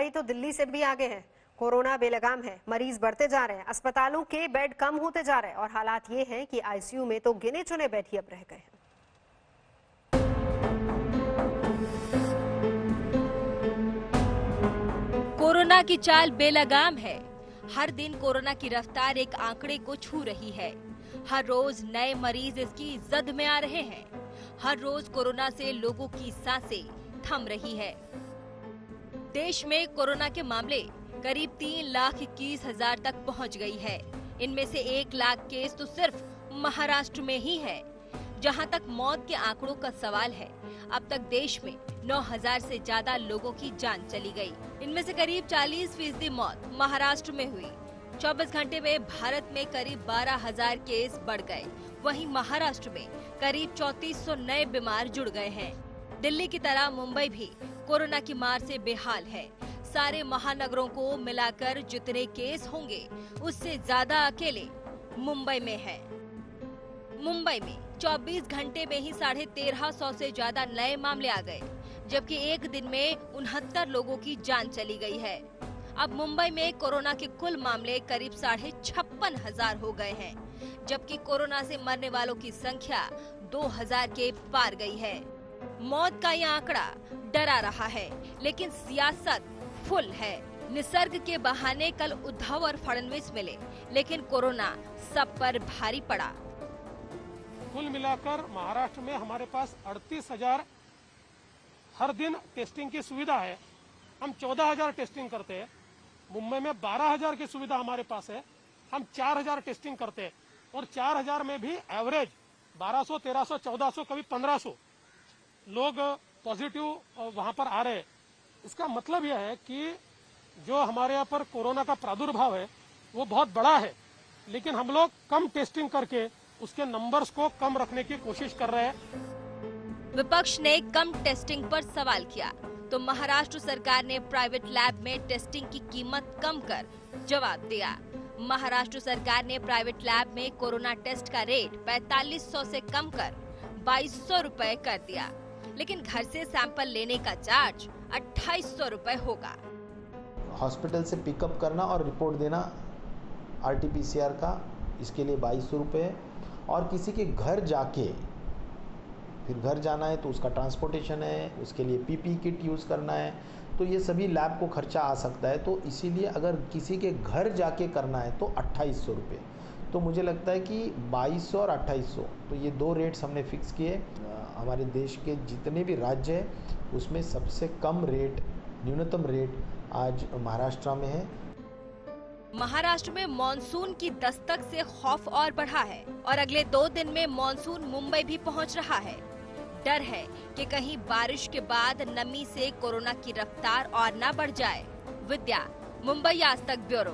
मुंबई तो दिल्ली से भी आगे है। कोरोना बेलगाम है, मरीज बढ़ते जा रहे हैं, अस्पतालों के बेड कम होते जा रहे हैं और हालात ये हैं कि आईसीयू में तो गिने चुने बेड ही अब रह गए हैं। कोरोना की चाल बेलगाम है। हर दिन कोरोना की रफ्तार एक आंकड़े को छू रही है। हर रोज नए मरीज इसकी जद में आ रहे हैं। हर रोज कोरोना से लोगों की सांसें थम रही है। देश में कोरोना के मामले करीब 3,21,000 तक पहुंच गई है। इनमें से 1 लाख केस तो सिर्फ महाराष्ट्र में ही है। जहां तक मौत के आंकड़ों का सवाल है, अब तक देश में 9,000 से ज्यादा लोगों की जान चली गई। इनमें से करीब 40% मौत महाराष्ट्र में हुई। 24 घंटे में भारत में करीब 12,000 केस बढ़ गए। वहीं महाराष्ट्र में करीब 3400 नए बीमार जुड़ गए हैं। दिल्ली की तरह मुंबई भी कोरोना की मार से बेहाल है। सारे महानगरों को मिलाकर जितने केस होंगे, उससे ज्यादा अकेले मुंबई में है। मुंबई में 24 घंटे में ही 1350 से ज्यादा नए मामले आ गए, जबकि एक दिन में 69 लोगों की जान चली गई है। अब मुंबई में कोरोना के कुल मामले करीब 56,500 हो गए हैं, जबकि कोरोना से मरने वालों की संख्या 2000 के पार गई है। मौत का यह आंकड़ा डरा रहा है, लेकिन सियासत फुल है। निसर्ग के बहाने कल उद्धव और फडणवीस मिले, लेकिन कोरोना सब पर भारी पड़ा। कुल मिलाकर महाराष्ट्र में हमारे पास 38,000 हर दिन टेस्टिंग की सुविधा है। हम 14,000 टेस्टिंग करते हैं। मुंबई में 12,000 की सुविधा हमारे पास है। हम 4,000 टेस्टिंग करते हैं और 4,000 में भी एवरेज 1200, 1300, 1400, कभी 1500 लोग पॉजिटिव वहां पर आ रहे हैं। इसका मतलब यह है कि जो हमारे यहाँ पर कोरोना का प्रादुर्भाव है वो बहुत बड़ा है, लेकिन हम लोग कम टेस्टिंग करके उसके नंबर्स को कम रखने की कोशिश कर रहे हैं। विपक्ष ने कम टेस्टिंग पर सवाल किया तो महाराष्ट्र सरकार ने प्राइवेट लैब में टेस्टिंग की कीमत कम कर जवाब दिया। महाराष्ट्र सरकार ने प्राइवेट लैब में कोरोना टेस्ट का रेट 4500 से कम कर 2200 रुपए कर दिया, लेकिन घर से सैंपल लेने का चार्ज 2800 रुपए होगा। हॉस्पिटल से पिकअप करना और रिपोर्ट देना RT-PCR का, इसके लिए 2200 रुपये, और किसी के घर जाके फिर घर जाना है तो उसका ट्रांसपोर्टेशन है, उसके लिए PPE किट यूज़ करना है, तो ये सभी लैब को खर्चा आ सकता है। तो इसीलिए अगर किसी के घर जाके करना है तो 2800 रुपये। तो मुझे लगता है कि 2200 और 2800, तो ये 2 रेट्स हमने फिक्स किए। हमारे देश के जितने भी राज्य हैं उसमें सबसे कम रेट, न्यूनतम रेट आज महाराष्ट्र में है। महाराष्ट्र में मॉनसून की दस्तक से खौफ और बढ़ा है और अगले 2 दिन में मॉनसून मुंबई भी पहुंच रहा है। डर है कि कहीं बारिश के बाद नमी से कोरोना की रफ्तार और न बढ़ जाए। विद्या, मुंबई आज तक ब्यूरो।